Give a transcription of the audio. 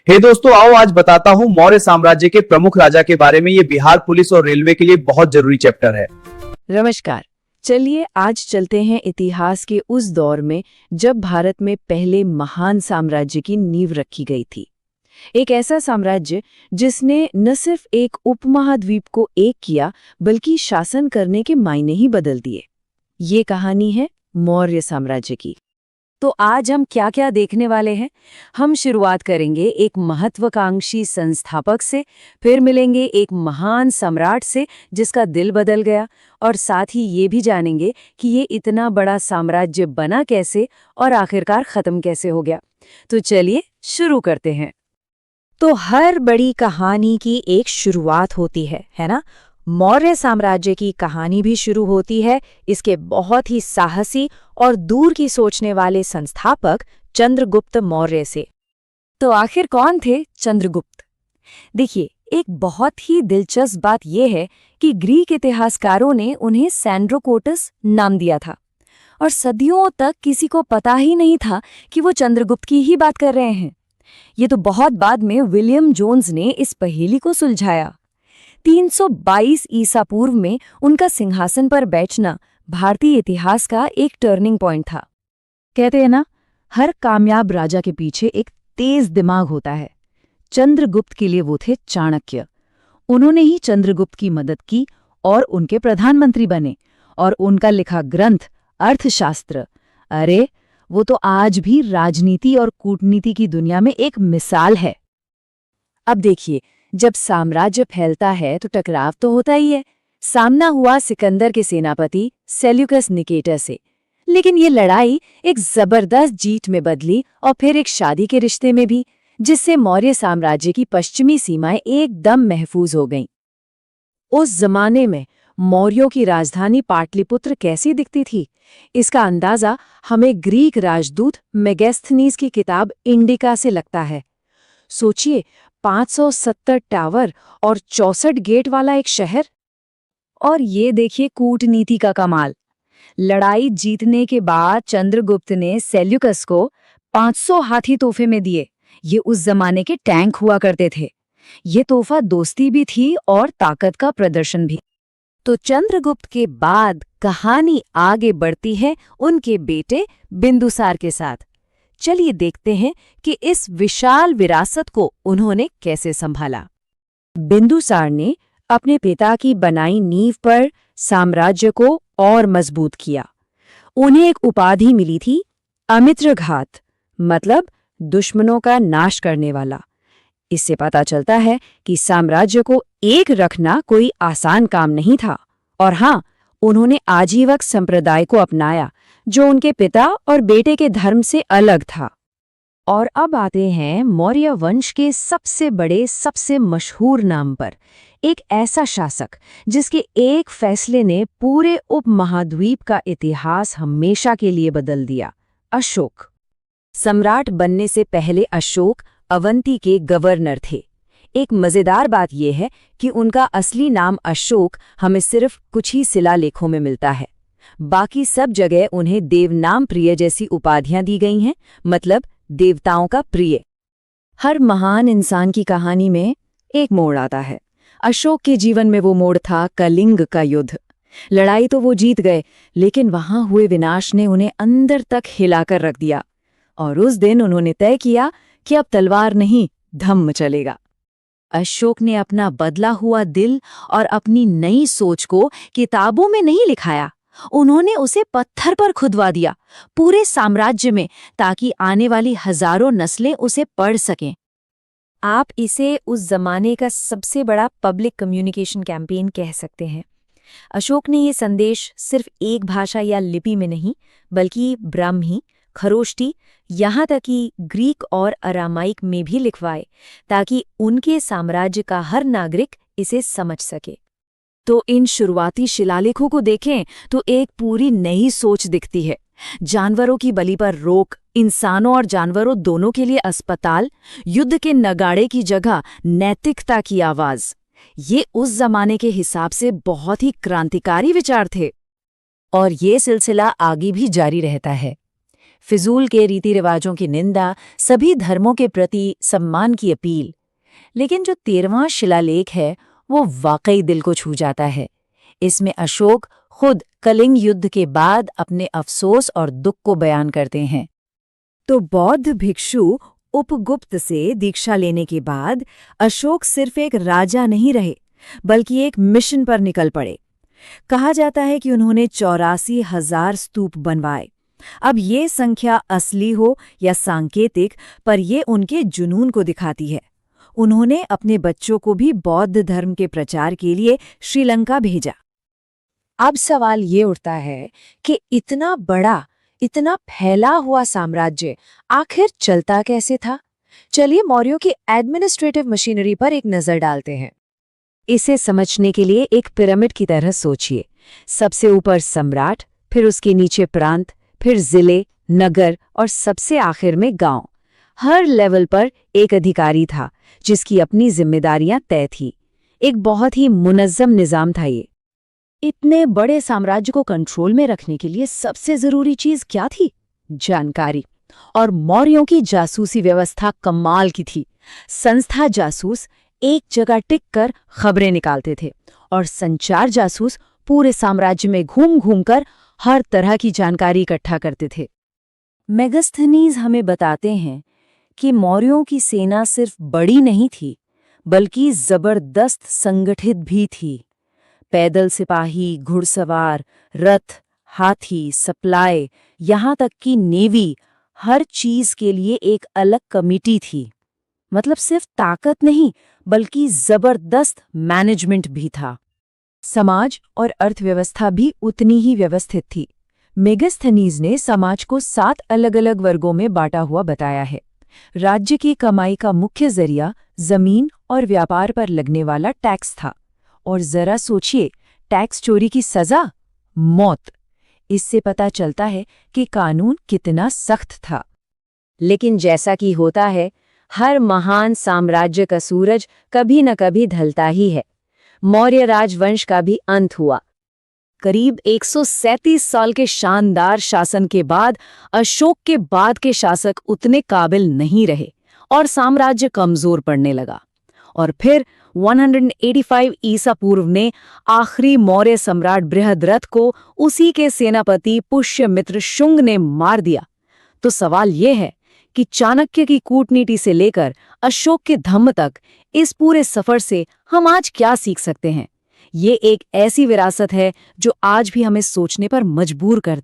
हे दोस्तों, आओ आज बताता हूँ मौर्य साम्राज्य के प्रमुख राजा के बारे में। ये बिहार पुलिस और रेलवे के लिए बहुत जरूरी चैप्टर है। नमस्कार। चलिए आज चलते हैं इतिहास के उस दौर में जब भारत में पहले महान साम्राज्य की नींव रखी गई थी। एक ऐसा साम्राज्य जिसने न सिर्फ एक उपमहाद्वीप को एक किया बल्कि शासन करने के मायने ही बदल दिए। ये कहानी है मौर्य साम्राज्य की। तो आज हम क्या क्या देखने वाले हैं? हम शुरुआत करेंगे एक महत्वाकांक्षी संस्थापक से, फिर मिलेंगे एक महान सम्राट से जिसका दिल बदल गया, और साथ ही ये भी जानेंगे कि ये इतना बड़ा साम्राज्य बना कैसे और आखिरकार खत्म कैसे हो गया। तो चलिए शुरू करते हैं। तो हर बड़ी कहानी की एक शुरुआत होती है ना? मौर्य साम्राज्य की कहानी भी शुरू होती है इसके बहुत ही साहसी और दूर की सोचने वाले संस्थापक चंद्रगुप्त मौर्य से। तो आखिर कौन थे चंद्रगुप्त? देखिए, एक बहुत ही दिलचस्प बात यह है कि ग्रीक इतिहासकारों ने उन्हें सैंड्रोकोटस नाम दिया था और सदियों तक किसी को पता ही नहीं था कि वो चंद्रगुप्त की ही बात कर रहे हैं। ये तो बहुत बाद में विलियम जोन्स ने इस पहेली को सुलझाया। 322 ईसा पूर्व में उनका सिंहासन पर बैठना भारतीय इतिहास का एक टर्निंग पॉइंट था। कहते हैं ना, हर कामयाब राजा के पीछे एक तेज दिमाग होता है। चंद्रगुप्त के लिए वो थे चाणक्य। उन्होंने ही चंद्रगुप्त की मदद की और उनके प्रधानमंत्री बने, और उनका लिखा ग्रंथ अर्थशास्त्र, अरे वो तो आज भी राजनीति और कूटनीति की दुनिया में एक मिसाल है। अब देखिए, जब साम्राज्य फैलता है तो टकराव तो होता ही है। सामना हुआ सिकंदर के सेनापति सेल्यूकस निकेटर से, लेकिन ये लड़ाई एक जबरदस्त जीत में बदली और फिर एक शादी के रिश्ते में भी, जिससे मौर्य साम्राज्य की पश्चिमी सीमाएं एकदम महफूज हो गईं। उस जमाने में मौर्यों की राजधानी पाटलिपुत्र कैसी दिखती थी, इसका अंदाजा हमें ग्रीक राजदूत मेगस्थनीज की किताब इंडिका से लगता है। सोचिए, 570 टावर और 64 गेट वाला एक शहर। और ये देखिए कूटनीति का कमाल। लड़ाई जीतने के बाद चंद्रगुप्त ने सेल्यूकस को 500 हाथी तोहफे में दिए। ये उस जमाने के टैंक हुआ करते थे। ये तोहफा दोस्ती भी थी और ताकत का प्रदर्शन भी। तो चंद्रगुप्त के बाद कहानी आगे बढ़ती है उनके बेटे बिंदुसार के साथ। चलिए देखते हैं कि इस विशाल विरासत को उन्होंने कैसे संभाला। बिंदुसार ने अपने पिता की बनाई नींव पर साम्राज्य को और मजबूत किया। उन्हें एक उपाधि मिली थी, अमित्रघात, मतलब दुश्मनों का नाश करने वाला। इससे पता चलता है कि साम्राज्य को एक रखना कोई आसान काम नहीं था। और हाँ, उन्होंने आजीवक संप्रदाय को अपनाया जो उनके पिता और बेटे के धर्म से अलग था। और अब आते हैं मौर्य वंश के सबसे बड़े, सबसे मशहूर नाम पर, एक ऐसा शासक जिसके एक फैसले ने पूरे उपमहाद्वीप का इतिहास हमेशा के लिए बदल दिया, अशोक। सम्राट बनने से पहले अशोक अवंती के गवर्नर थे। एक मजेदार बात यह है कि उनका असली नाम अशोक हमें सिर्फ कुछ ही शिलालेखों में मिलता है। बाकी सब जगह उन्हें देवनाम प्रिय जैसी उपाधियां दी गई हैं, मतलब देवताओं का प्रिय। हर महान इंसान की कहानी में एक मोड़ आता है। अशोक के जीवन में वो मोड़ था कलिंग का युद्ध। लड़ाई तो वो जीत गए, लेकिन वहां हुए विनाश ने उन्हें अंदर तक हिलाकर रख दिया। और उस दिन उन्होंने तय किया कि अब तलवार नहीं, धम्म चलेगा। अशोक ने अपना बदला हुआ दिल और अपनी नई सोच को किताबों में नहीं लिखाया, उन्होंने उसे पत्थर पर खुदवा दिया, पूरे साम्राज्य में, ताकि आने वाली हजारों नस्लें उसे पढ़ सकें। आप इसे उस जमाने का सबसे बड़ा पब्लिक कम्युनिकेशन कैंपेन कह सकते हैं। अशोक ने ये संदेश सिर्फ एक भाषा या लिपि में नहीं, बल्कि ब्राह्मी, खरोष्टी, यहाँ तक कि ग्रीक और अरामाइक में भी लिखवाए, ताकि उनके साम्राज्य का हर नागरिक इसे समझ सके। तो इन शुरुआती शिलालेखों को देखें तो एक पूरी नई सोच दिखती है। जानवरों की बलि पर रोक, इंसानों और जानवरों दोनों के लिए अस्पताल, युद्ध के नगाड़े की जगह नैतिकता की आवाज। ये उस जमाने के हिसाब से बहुत ही क्रांतिकारी विचार थे। और ये सिलसिला आगे भी जारी रहता है। फिजूल के रीति रिवाजों की निंदा, सभी धर्मों के प्रति सम्मान की अपील। लेकिन जो 13वां शिलालेख है वो वाकई दिल को छू जाता है। इसमें अशोक खुद कलिंग युद्ध के बाद अपने अफसोस और दुख को बयान करते हैं। तो बौद्ध भिक्षु उपगुप्त से दीक्षा लेने के बाद अशोक सिर्फ एक राजा नहीं रहे, बल्कि एक मिशन पर निकल पड़े। कहा जाता है कि उन्होंने 84,000 स्तूप बनवाए। अब ये संख्या असली हो या सांकेतिक, पर ये उनके जुनून को दिखाती है। उन्होंने अपने बच्चों को भी बौद्ध धर्म के प्रचार के लिए श्रीलंका भेजा। अब सवाल ये उठता है कि इतना बड़ा, इतना फैला हुआ साम्राज्य आखिर चलता कैसे था? चलिए मौर्यों की एडमिनिस्ट्रेटिव मशीनरी पर एक नजर डालते हैं। इसे समझने के लिए एक पिरामिड की तरह सोचिए। सबसे ऊपर सम्राट, फिर उसके नीचे प्रांत, फिर जिले, नगर और सबसे आखिर में गांव। हर लेवल पर एक अधिकारी था जिसकी अपनी जिम्मेदारियां तय थी। एक बहुत ही मुनज़्ज़म निजाम था ये। इतने बड़े साम्राज्य को कंट्रोल में रखने के लिए सबसे जरूरी चीज क्या थी? जानकारी। और मौर्यों की जासूसी व्यवस्था कमाल की थी। संस्था जासूस एक जगह टिक कर खबरें निकालते थे और संचार जासूस पूरे साम्राज्य में घूम घूम कर हर तरह की जानकारी इकट्ठा करते थे। मेगास्थनीज हमें बताते हैं कि मौर्यों की सेना सिर्फ बड़ी नहीं थी, बल्कि जबरदस्त संगठित भी थी। पैदल सिपाही, घुड़सवार, रथ, हाथी, सप्लाई, यहाँ तक कि नेवी, हर चीज के लिए एक अलग कमिटी थी। मतलब सिर्फ ताकत नहीं, बल्कि जबरदस्त मैनेजमेंट भी था। समाज और अर्थव्यवस्था भी उतनी ही व्यवस्थित थी। मेगास्थनीज ने समाज को 7 अलग-अलग वर्गों में बांटा हुआ बताया है। राज्य की कमाई का मुख्य जरिया जमीन और व्यापार पर लगने वाला टैक्स था। और जरा सोचिए, टैक्स चोरी की सजा मौत। इससे पता चलता है कि कानून कितना सख्त था। लेकिन जैसा कि होता है, हर महान साम्राज्य का सूरज कभी न कभी ढलता ही है। मौर्य राजवंश का भी अंत हुआ। करीब 137 साल के शानदार शासन के बाद अशोक के बाद के शासक उतने काबिल नहीं रहे और साम्राज्य कमजोर पड़ने लगा। और फिर 185 ईसा पूर्व ने आखिरी मौर्य सम्राट बृहद्रथ को उसी के सेनापति पुष्यमित्र शुंग ने मार दिया। तो सवाल ये है कि चाणक्य की कूटनीति से लेकर अशोक के धम्म तक इस पूरे सफर से हम आज क्या सीख सकते हैं? ये एक ऐसी विरासत है जो आज भी हमें सोचने पर मजबूर कर